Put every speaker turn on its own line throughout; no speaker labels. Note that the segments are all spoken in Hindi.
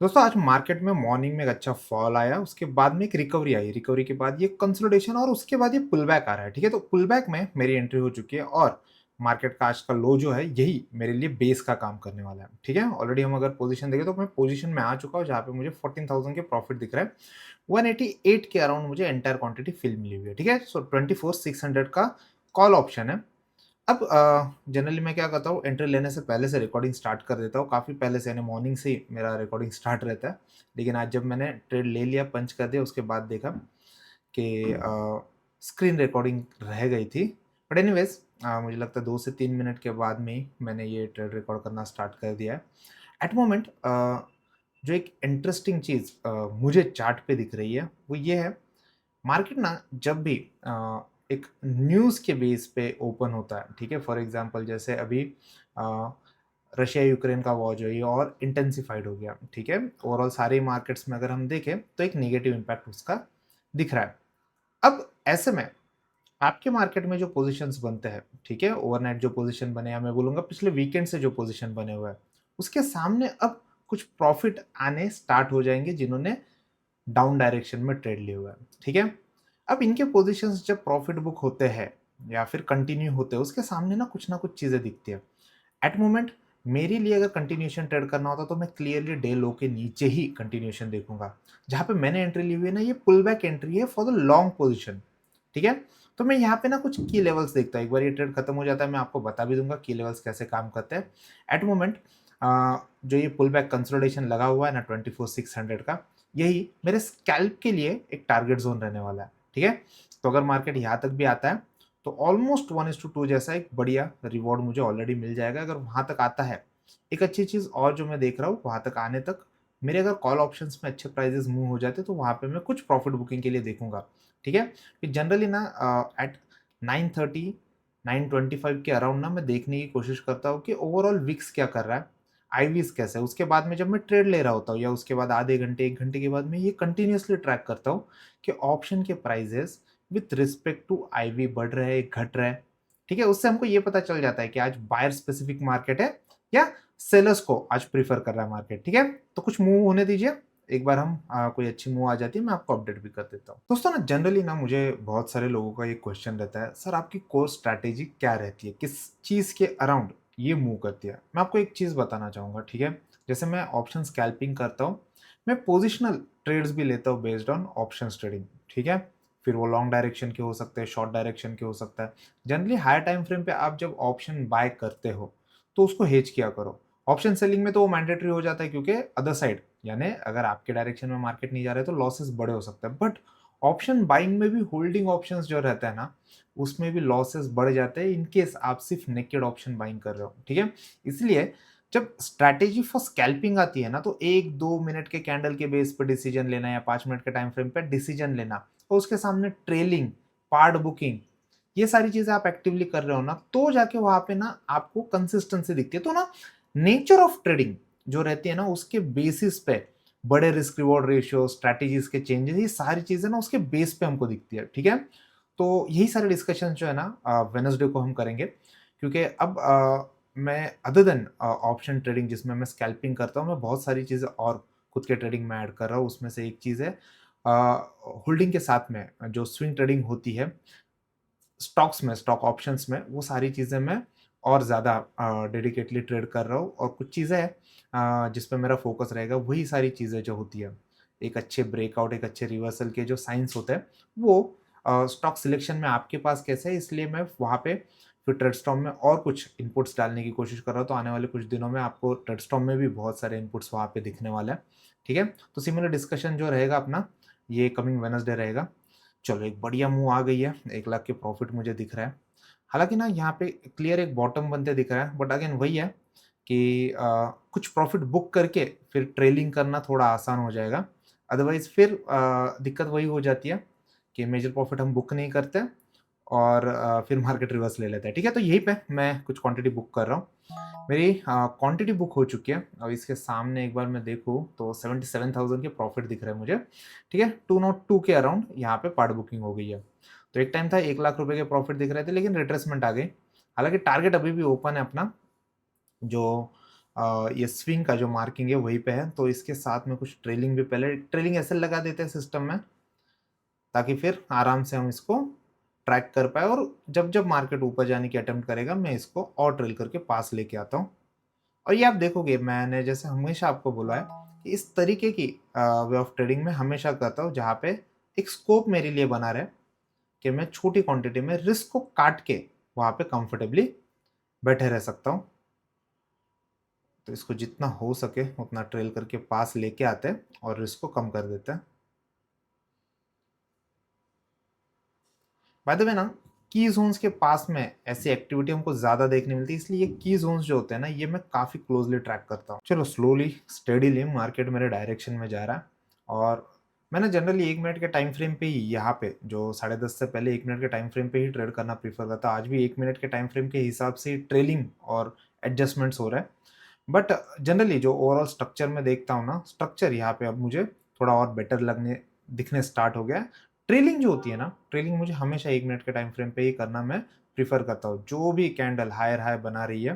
दोस्तों आज मार्केट में मॉर्निंग में एक अच्छा फॉल आया, उसके बाद में एक रिकवरी आई। रिकवरी के बाद ये कंसोलिडेशन और उसके बाद ये पुल बैक आ रहा है, ठीक है? तो पुल बैक में मेरी एंट्री हो चुकी है और मार्केट का आज का लो जो है यही मेरे लिए बेस का काम करने वाला है, ठीक है? ऑलरेडी हम अगर पोजीशन देखें तो मैं पोजीशन में आ चुका हूँ जहाँ पे मुझे 14,000 के प्रॉफिट दिख रहा है। 188 के अराउंड मुझे एंटायर क्वांटिटी फिल मिली हुई है, ठीक है? सो 24,600 का कॉल ऑप्शन है। अब जनरली मैं क्या करता हूँ, एंट्री लेने से पहले से रिकॉर्डिंग स्टार्ट कर देता हूँ, काफ़ी पहले से, यानी मॉर्निंग से ही मेरा रिकॉर्डिंग स्टार्ट रहता है। लेकिन आज जब मैंने ट्रेड ले लिया, पंच कर दिया, उसके बाद देखा कि स्क्रीन रिकॉर्डिंग रह गई थी। बट एनीवेज़ मुझे लगता है 2 से 3 मिनट के बाद में ही मैंने ये ट्रेड रिकॉर्ड करना स्टार्ट कर दिया है। एट मोमेंट जो एक इंटरेस्टिंग चीज़ मुझे चार्ट पे दिख रही है, वो ये है, मार्केट ना जब भी एक न्यूज़ के बेस पे ओपन होता है, ठीक है? फॉर एग्ज़ाम्पल जैसे अभी अ, रशिया यूक्रेन का वॉर जो है ये और इंटेंसिफाइड हो गया, ठीक है? ओवरऑल सारे मार्केट्स में अगर हम देखें तो एक नेगेटिव इम्पैक्ट उसका दिख रहा है। अब ऐसे में आपके मार्केट में जो पोज़ीशंस बनते हैं, ठीक है? ओवरनाइट जो पोज़ीशन बने, या मैं बोलूँगा पिछले वीकेंड से जो पोज़ीशन बने हुए हैं, उसके सामने अब कुछ प्रॉफ़िट आने स्टार्ट हो जाएँगे जिन्होंने डाउन डायरेक्शन में ट्रेड लिए हुए हैं, ठीक है? अब इनके पोजीशंस जब प्रॉफिट बुक होते हैं या फिर कंटिन्यू होते हैं, उसके सामने ना कुछ चीज़ें दिखती है। एट मोमेंट मेरे लिए अगर कंटिन्यूएशन ट्रेड करना होता तो मैं क्लियरली डे लो के नीचे ही कंटिन्यूएशन देखूंगा। जहाँ पे मैंने एंट्री ली हुई है ना, ये पुल बैक एंट्री है फॉर द लॉन्ग पोजीशन, ठीक है? तो मैं यहाँ पे ना कुछ की लेवल्स देखता हूँ। एक बार ये ट्रेड खत्म हो जाता है, मैं आपको बता भी दूंगा की लेवल्स कैसे काम करते हैं। एट मोमेंट जो ये पुल बैक कंसोलिडेशन लगा हुआ है ना 24,600 का, यही मेरे स्कैल्प के लिए एक टारगेट जोन रहने वाला है, ठीक है? तो अगर मार्केट यहाँ तक भी आता है तो ऑलमोस्ट 1:2 जैसा एक बढ़िया रिवॉर्ड मुझे ऑलरेडी मिल जाएगा अगर वहाँ तक आता है। एक अच्छी चीज़ और जो मैं देख रहा हूँ, वहाँ तक आने तक मेरे अगर कॉल ऑप्शंस में अच्छे प्राइसेस मूव हो जाते तो वहाँ पे मैं कुछ प्रॉफिट बुकिंग के लिए देखूंगा, ठीक है? कि जनरली ना एट 9:30 9:25 के अराउंड ना मैं देखने की कोशिश करता हूँ कि ओवरऑल विक्स क्या कर रहा है, आईवीज कैसा है। उसके बाद में जब मैं ट्रेड ले रहा होता हूँ या उसके बाद आधे घंटे 1 घंटे के बाद मैं ये कंटिन्यूअसली ट्रैक करता हूँ कि ऑप्शन के prices with respect to IV बढ़ रहे हैं, घट रहे हैं, ठीक है? उससे हमको ये पता चल जाता है कि आज बायर स्पेसिफिक मार्केट है या सेलर्स को आज प्रीफर कर रहा है मार्केट, ठीक है? तो कुछ मूव होने दीजिए, एक बार हम कोई अच्छी मूव आ जाती है, मैं आपको अपडेट भी कर देता हूँ। दोस्तों ना जनरली ना मुझे बहुत सारे लोगों का ये क्वेश्चन रहता है, सर आपकी कोर स्ट्रैटेजी क्या रहती है, किस चीज़ के अराउंड ये मूव करती है? मैं आपको एक चीज़ बताना चाहूँगा, ठीक है? जैसे मैं ऑप्शन स्कैल्पिंग करता हूँ, मैं पोजिशनल ट्रेड्स भी लेता हूँ बेस्ड ऑन ऑप्शंस ट्रेडिंग, ठीक है? फिर वो लॉन्ग डायरेक्शन के हो सकते हैं, शॉर्ट डायरेक्शन के हो सकता है। जनरली हायर टाइम फ्रेम पे आप जब ऑप्शन बाय करते हो तो उसको हेज किया करो। ऑप्शन सेलिंग में तो वो मैंडेटरी हो जाता है क्योंकि अदर साइड, यानी अगर आपके डायरेक्शन में मार्केट नहीं जा रहा है तो लॉसेस बड़े हो सकते हैं। बट ऑप्शन बाइंग में भी होल्डिंग ऑप्शंस जो रहता है ना, उसमें भी लॉसेस बढ़ जाते हैं इन केस आप सिर्फ नेकेड ऑप्शन बाइंग कर रहे हो, ठीक है? इसलिए जब स्ट्रैटेजी फॉर स्कैल्पिंग आती है ना, तो 1-2 मिनट के कैंडल के बेस पे डिसीजन लेना या 5 मिनट के टाइम फ्रेम पे डिसीजन लेना, और उसके सामने ट्रेलिंग, पार्ट बुकिंग, ये सारी चीजें आप एक्टिवली कर रहे हो ना, तो जाके वहां पे ना आपको कंसिस्टेंसी दिखती है। तो ना नेचर ऑफ ट्रेडिंग जो रहती है ना, उसके बेसिस पे बड़े रिस्क रिवॉर्ड रेशियो, स्ट्रैटेजीज के चेंजेस, ये सारी चीजें ना उसके बेस पे हमको दिखती है, ठीक है? तो यही सारे डिस्कशन जो है ना वेनसडे को हम करेंगे, क्योंकि अब मैं अदर देन ऑप्शन ट्रेडिंग जिसमें मैं स्कैल्पिंग करता हूँ, मैं बहुत सारी चीज़ें और खुद के ट्रेडिंग में ऐड कर रहा हूँ। उसमें से एक चीज़ है होल्डिंग के साथ में जो स्विंग ट्रेडिंग होती है स्टॉक्स में, स्टॉक ऑप्शंस में, वो सारी चीज़ें मैं और ज़्यादा डेडिकेटली ट्रेड कर रहा हूँ। और कुछ चीज़ें हैं जिस पे मेरा फोकस रहेगा, वही सारी चीज़ें जो होती है, एक अच्छे ब्रेकआउट, एक अच्छे रिवर्सल के जो साइंस होते हैं, वो स्टॉक सिलेक्शन में आपके पास कैसे है, इसलिए मैं वहाँ पे फिर ट्रेडस्टॉर्म में और कुछ इनपुट्स डालने की कोशिश कर रहा हूँ। तो आने वाले कुछ दिनों में आपको ट्रेडस्टॉर्म में भी बहुत सारे इनपुट्स वहाँ पे दिखने वाले हैं, ठीक है? तो सिमिलर डिस्कशन जो रहेगा अपना, ये कमिंग वेडनेसडे रहेगा। चलो एक बढ़िया मूव आ गई है, 1 लाख के प्रॉफिट मुझे दिख रहा है। हालाँकि ना यहाँ पे क्लियर एक बॉटम बनते दिख रहा है, बट अगेन वही है कि कुछ प्रॉफिट बुक करके फिर ट्रेलिंग करना थोड़ा आसान हो जाएगा। अदरवाइज़ फिर दिक्कत वही हो जाती है कि मेजर प्रॉफिट हम बुक नहीं करते और फिर मार्केट रिवर्स ले लेता है, ठीक है? तो यहीं पे मैं कुछ क्वांटिटी बुक कर रहा हूँ। मेरी क्वांटिटी बुक हो चुकी है। अब इसके सामने एक बार मैं देखूँ तो 77,000 के प्रॉफिट दिख रहे हैं मुझे, ठीक है? 202 के अराउंड यहाँ पे पार्ट बुकिंग हो गई है। तो एक टाइम था 1 लाख रुपए के प्रॉफिट दिख रहे थे, लेकिन रिट्रेसमेंट आ गई। हालाँकि टारगेट अभी भी ओपन है अपना, जो ये स्विंग का जो मार्किंग है वहीं पे है, तो इसके साथ में कुछ ट्रेलिंग भी पहले ट्रेलिंग ऐसे लगा देते हैं सिस्टम में, ताकि फिर आराम से हम इसको ट्रैक कर पाए, और जब-जब मार्केट ऊपर जाने की अटेम्प्ट करेगा, मैं इसको और ट्रेल करके पास लेके आता हूँ। और ये आप देखोगे, मैंने जैसे हमेशा आपको बोला है कि इस तरीके की वे ऑफ ट्रेडिंग में हमेशा करता हूँ जहाँ पे एक स्कोप मेरे लिए बना रहे कि मैं छोटी क्वांटिटी में रिस्क को काट के वहाँ पे कंफर्टेबली बैठे रह सकता हूँ। तो इसको जितना हो सके उतना ट्रेल करके पास लेके आते हैं और रिस्क को कम कर देते हैं। बाय द वे ना, की ज़ोन्स के पास में ऐसी एक्टिविटी हमको ज़्यादा देखने मिलती है, इसलिए ये की ज़ोन्स जो होते हैं ना, ये मैं काफ़ी क्लोज़ली ट्रैक करता हूँ। चलो स्लोली, स्टेडीली मार्केट मेरे डायरेक्शन में जा रहा है, और मैंने जनरली 1 मिनट के टाइम फ्रेम पे ही यहाँ पे जो 10:30 से पहले 1 मिनट के टाइम फ्रेम पे ही ट्रेड करना प्रेफ़र करता हूँ। आज भी 1 मिनट के टाइम फ्रेम के हिसाब से ट्रेलिंग और एडजस्टमेंट्स हो रहा है। बट जनरली जो ओवरऑल स्ट्रक्चर में देखता हूँ ना, स्ट्रक्चर यहाँ पे अब मुझे थोड़ा और बेटर लगने दिखने स्टार्ट हो गया है। ट्रेलिंग जो होती है ना, ट्रेलिंग मुझे हमेशा 1 मिनट के टाइम फ्रेम पे ही करना मैं प्रेफ़र करता हूँ। जो भी कैंडल हायर हाई बना रही है,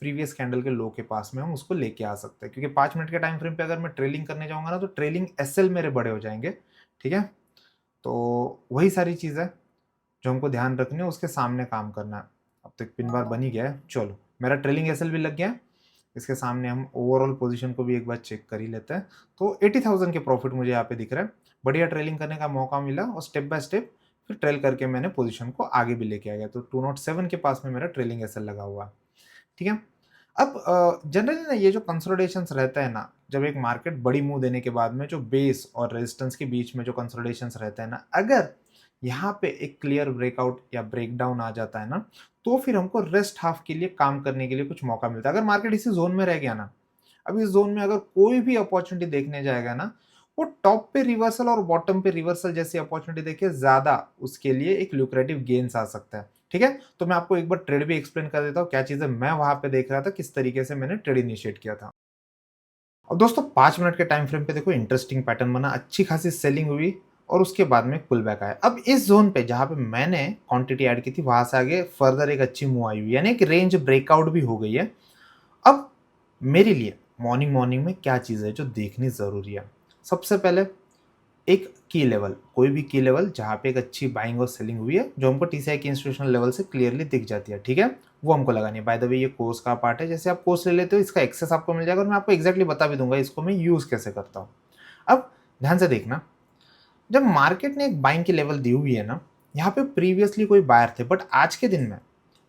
प्रीवियस कैंडल के लो के पास में हम उसको लेके आ सकते हैं। क्योंकि 5 मिनट के टाइम फ्रेम पे अगर मैं ट्रेलिंग करने जाऊँगा ना, तो ट्रेलिंग एसएल मेरे बड़े हो जाएँगे, ठीक है? तो वही सारी चीज़ है जो हमको ध्यान रखनी है, उसके सामने काम करना है। अब तो एक पिन बार बन ही गया है, चलो मेरा ट्रेलिंग एसएल भी लग गया है। इसके सामने हम ओवरऑल पोजीशन को भी एक बार चेक कर ही लेते हैं। तो 80,000 के प्रॉफिट मुझे यहाँ पे दिख रहा है। बढ़िया ट्रेलिंग करने का मौका मिला, और स्टेप बाय स्टेप फिर ट्रेल करके मैंने पोजीशन को आगे भी लेके आ गया। तो 207 के पास में मेरा ट्रेलिंग एसएल लगा हुआ है, ठीक है? अब जनरली ना, ये जो कंसोलिडेशंस रहता है ना, जब एक मार्केट बड़ी मूव देने के बाद में जो बेस और रेजिस्टेंस के बीच में जो कंसोलिडेशंस रहता है ना, अगर यहाँ पे एक क्लियर ब्रेकआउट या ब्रेकडाउन आ जाता है ना, तो फिर हमको रेस्ट हाफ के लिए काम करने के लिए कुछ मौका मिलता है। अगर मार्केट इसी जोन में रह गया ना, अब इस जोन में अगर कोई भी अपॉर्चुनिटी देखने जाएगा ना, वो टॉप पे रिवर्सल और बॉटम पे रिवर्सल जैसी अपॉर्चुनिटी देखे ज्यादा उसके लिए एक ल्यूक्रेटिव गेन्स आ सकता है, ठीक है? तो मैं आपको एक बार ट्रेड भी एक्सप्लेन कर देता हूँ, क्या चीजें मैं वहां पे देख रहा था, किस तरीके से मैंने ट्रेड इनिशिएट किया था। अब दोस्तों 5 मिनट के टाइम फ्रेम पे देखो, इंटरेस्टिंग पैटर्न बना, अच्छी खासी सेलिंग हुई, और उसके बाद में पुल बैक आया। अब इस जोन पे जहां पे मैंने क्वांटिटी ऐड की थी, वहां से आगे फर्दर एक अच्छी मूव आई हुई, यानी एक रेंज ब्रेकआउट भी हो गई है। अब मेरे लिए मॉर्निंग मॉर्निंग में क्या चीज़ है जो देखनी ज़रूरी है? सबसे पहले एक की लेवल, कोई भी की लेवल जहाँ पे एक अच्छी बाइंग और सेलिंग हुई है, जो हमको टीसीआई के इंस्टीट्यूशनल लेवल से क्लियरली दिख जाती है, ठीक है? वो हमको लगानी है। बाय द वे, ये कोर्स का पार्ट है, जैसे आप कोर्स ले लेते हो इसका एक्सेस आपको मिल जाएगा, और मैं आपको एग्जैक्टली बता भी दूंगा इसको मैं यूज़ कैसे करता हूँ। अब ध्यान से देखना, जब मार्केट ने एक बाइंग की लेवल दी हुई है ना, यहाँ पे प्रीवियसली कोई बायर थे, बट आज के दिन में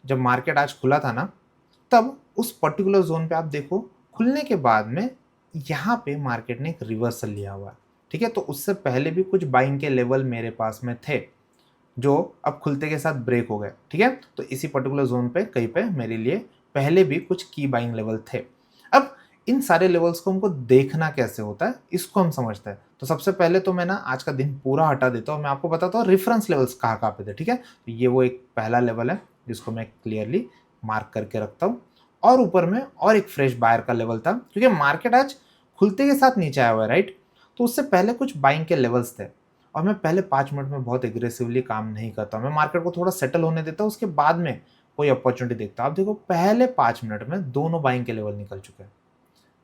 जब मार्केट आज खुला था ना, तब उस पर्टिकुलर ज़ोन पे आप देखो, खुलने के बाद में यहाँ पे मार्केट ने एक रिवर्सल लिया हुआ है, ठीक है? तो उससे पहले भी कुछ बाइंग के लेवल मेरे पास में थे, जो अब खुलते के साथ ब्रेक हो गए, ठीक है? तो इसी पर्टिकुलर ज़ोन पे कहीं पे मेरे लिए पहले भी कुछ की बाइंग लेवल थे। अब इन सारे लेवल्स को हमको देखना कैसे होता है, इसको हम समझते हैं। तो सबसे पहले तो मैं ना आज का दिन पूरा हटा देता हूँ, मैं आपको बताता हूँ रेफरेंस लेवल्स कहाँ-कहाँ पे थे, ठीक है? तो ये वो एक पहला लेवल है, जिसको मैं क्लियरली मार्क करके रखता हूँ, और ऊपर में और एक फ्रेश बायर का लेवल था, क्योंकि मार्केट आज खुलते के साथ नीचे आया हुआ है, राइट? तो उससे पहले कुछ बाइंग के लेवल्स थे, और मैं पहले 5 मिनट में बहुत एग्रेसिवली काम नहीं करता हूँ। मैं मार्केट को थोड़ा सेटल होने देता हूँ, उसके बाद में कोई अपॉर्चुनिटी देखता हूँ। आप देखो, पहले 5 मिनट में दोनों बाइंग के लेवल निकल चुके हैं,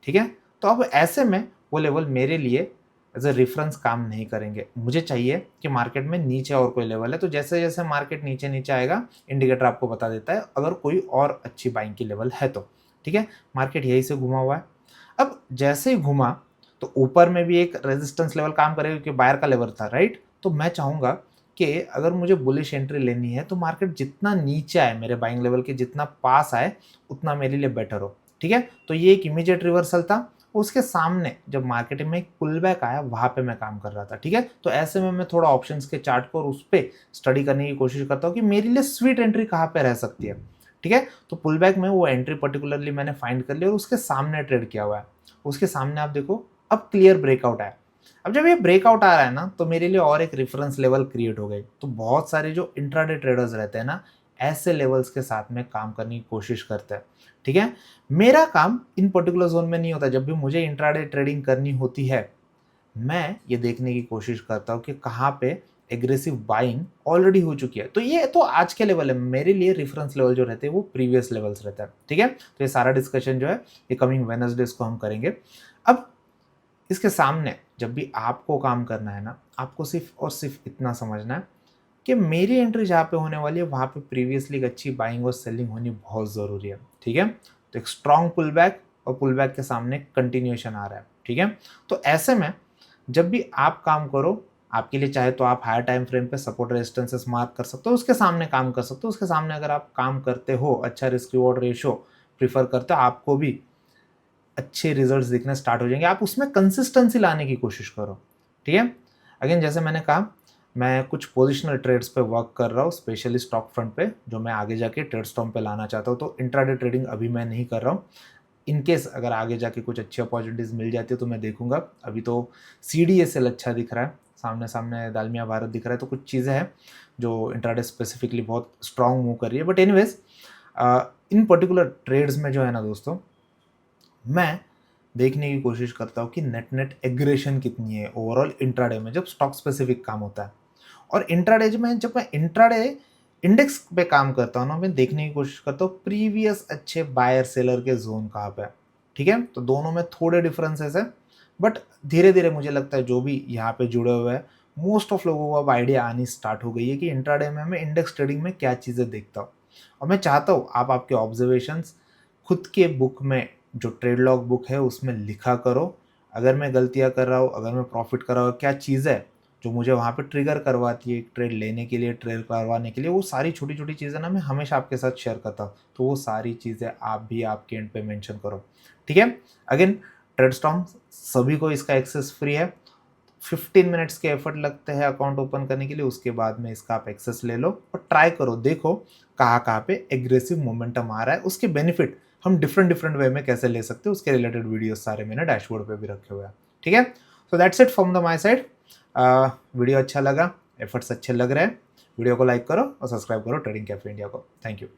ठीक है? तो अब ऐसे में वो लेवल मेरे लिए एज़ अ रेफरेंस काम नहीं करेंगे। मुझे चाहिए कि मार्केट में नीचे और कोई लेवल है, तो जैसे-जैसे मार्केट नीचे-नीचे आएगा, इंडिकेटर आपको बता देता है अगर कोई और अच्छी बाइंग की लेवल है तो, ठीक है? मार्केट यहीं से घुमा हुआ है। अब जैसे ही घुमा, तो ऊपर में भी एक रेजिस्टेंस लेवल काम करेगा, क्योंकि बायर का लेवल था, राइट? तो मैं चाहूँगा कि अगर मुझे बुलिश एंट्री लेनी है, तो मार्केट जितना नीचे आए, मेरे बाइंग लेवल के जितना पास आए, उतना मेरे लिए बेटर हो, ठीक है? तो ये एक इमीडिएट रिवर्सल था। उसके सामने जब मार्केट में एक पुल बैक आया, वहाँ पे मैं काम कर रहा था, ठीक है? तो ऐसे में मैं थोड़ा ऑप्शंस के चार्ट को और उस पे स्टडी करने की कोशिश करता हूँ कि मेरे लिए स्वीट एंट्री कहाँ पे रह सकती है, ठीक है? तो पुल बैक में वो एंट्री पर्टिकुलरली मैंने फाइंड कर लिया, और उसके सामने ट्रेड किया हुआ है। उसके सामने आप देखो, अब क्लियर ब्रेकआउट आया। अब जब ये ब्रेकआउट आ रहा है ना, तो मेरे लिए और एक रेफरेंस लेवल क्रिएट हो गई। तो बहुत सारे जो इंट्राडे ट्रेडर्स रहते हैं ना, ऐसे लेवल्स के साथ में काम करने की कोशिश करते हैं, ठीक है? मेरा काम इन पर्टिकुलर ज़ोन में नहीं होता। जब भी मुझे इंट्राडे ट्रेडिंग करनी होती है, मैं ये देखने की कोशिश करता हूँ कि कहाँ पे एग्रेसिव बाइंग ऑलरेडी हो चुकी है। तो ये तो आज के लेवल है, मेरे लिए रेफरेंस लेवल जो रहते हैं वो प्रीवियस लेवल्स रहता है, ठीक है। तो ये सारा डिस्कशन जो है ये कमिंग वेडनेसडेज को हम करेंगे। अब इसके सामने जब भी आपको काम करना है ना, आपको सिर्फ और सिर्फ इतना समझना है कि मेरी एंट्री जहाँ पे होने वाली है वहाँ पे प्रीवियसली एक अच्छी बाइंग और सेलिंग होनी बहुत ज़रूरी है, ठीक है। तो एक स्ट्रॉन्ग पुल बैक और पुल बैक के सामने कंटिन्यूएशन आ रहा है, ठीक है। तो ऐसे में जब भी आप काम करो, आपके लिए चाहे तो आप हायर टाइम फ्रेम पे सपोर्ट रेजिस्टेंसेस मार्क कर सकते हो, उसके सामने काम कर सकते हो। उसके सामने अगर आप काम करते हो, अच्छा रिस्क रिवॉर्ड रेशियो प्रीफर करते हो, आपको भी अच्छे रिजल्ट्स दिखने स्टार्ट हो जाएंगे। आप उसमें कंसिस्टेंसी लाने की कोशिश करो, ठीक है। अगेन जैसे मैंने कहा, मैं कुछ पोजिशनल ट्रेड्स पे वर्क कर रहा हूँ, स्पेशली स्टॉक फ्रंट पे, जो मैं आगे जाके ट्रेड स्टॉम पे लाना चाहता हूँ। तो इंट्राडे ट्रेडिंग अभी मैं नहीं कर रहा हूँ। इनकेस अगर आगे जाके कुछ अच्छी अपॉर्चुनिटीज़ मिल जाती है तो मैं देखूंगा। अभी तो CDSL अच्छा दिख रहा है, सामने सामने दालमिया भारत दिख रहा है। तो कुछ चीज़ें हैं जो इंट्राडे स्पेसिफिकली बहुत स्ट्रॉन्ग मूव कर रही है। But anyways in particular trades में जो है ना दोस्तों, मैं देखने की कोशिश करता हूँ कि नेट नेट एग्रेशन कितनी है ओवरऑल इंट्राडे में, जब स्टॉक स्पेसिफिक काम होता है। और इंट्राडे में जब मैं इंट्राडे इंडेक्स पे काम करता हूँ ना, मैं देखने की कोशिश करता हूँ प्रीवियस अच्छे बायर सेलर के जोन कहाँ पे है, ठीक है। तो दोनों में थोड़े डिफरेंसेस है, बट धीरे धीरे मुझे लगता है जो भी यहाँ पे जुड़े हुए हैं, मोस्ट ऑफ लोगों को अब आइडिया आनी स्टार्ट हो गई है कि इंट्राडे में मैं इंडेक्स ट्रेडिंग में क्या चीज़ें देखता हूँ। और मैं चाहता हूँ आप आपके ऑब्जर्वेशंस खुद के बुक में, जो ट्रेड लॉग बुक है उसमें लिखा करो। अगर मैं गलतियाँ कर रहा हूँ, अगर मैं प्रॉफिट कर रहा हूँ, क्या चीज़ है जो मुझे वहाँ पे ट्रिगर करवाती है एक ट्रेड लेने के लिए, ट्रेड करवाने के लिए, वो सारी छोटी छोटी चीज़ें ना मैं हमेशा आपके साथ शेयर करता हूँ। तो वो सारी चीज़ें आप भी आपके एंड पे मेंशन करो, ठीक है। अगेन ट्रेडस्टॉर्म सभी को इसका एक्सेस फ्री है। 15 मिनट्स के एफर्ट लगते हैं अकाउंट ओपन करने के लिए, उसके बाद में इसका आप एक्सेस ले लो और ट्राई करो, देखो कहाँ कहाँ पे एग्रेसिव मोमेंटम आ रहा है। उसके बेनिफिट हम डिफरेंट डिफरेंट वे में कैसे ले सकते हैं, उसके रिलेटेड वीडियो सारे मैंने डैशबोर्ड पे भी रखे हुए हैं, ठीक है। So that's it from the my side. Video अच्छा लगा, एफर्ट्स अच्छे लग रहे हैं, वीडियो को लाइक करो और सब्सक्राइब करो ट्रेडिंग कैफे इंडिया को। Thank you.